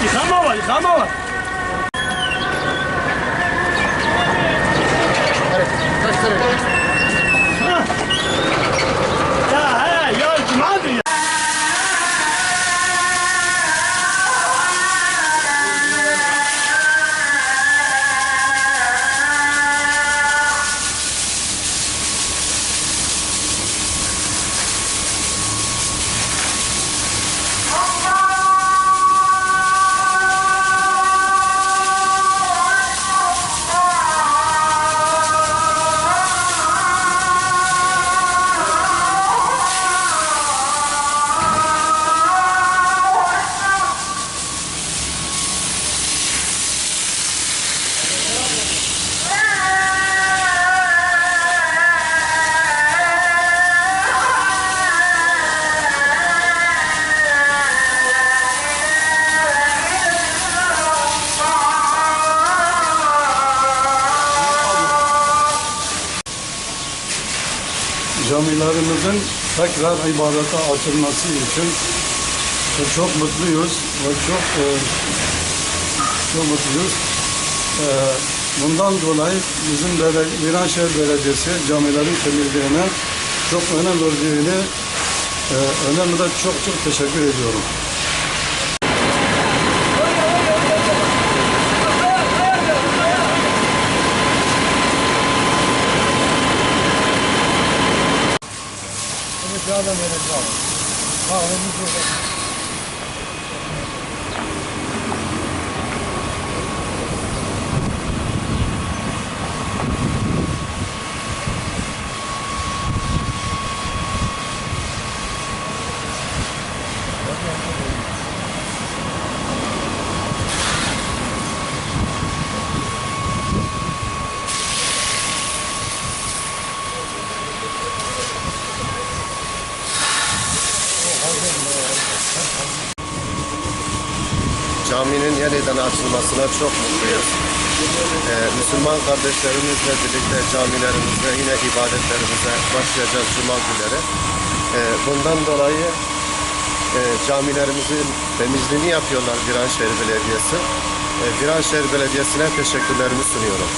Yıkama var, yıkama var. Ya cumadır ya. Camilerimizin tekrar ibadete açılması için çok mutluyuz ve çok mutluyuz. Bundan dolayı bizim Viranşehir Belediyesi camilerin temizliğine çok önem verdiğini önemli çok teşekkür ediyorum. Caminin yeniden açılmasına çok mutluyuz. Müslüman kardeşlerimizle birlikte camilerimizde yine ibadetlerimize başlayacağız Cuma günleri. Bundan dolayı camilerimizin temizliğini yapıyorlar Viranşehir Belediyesi. Viranşehir Belediyesi'ne teşekkürlerimi sunuyorum.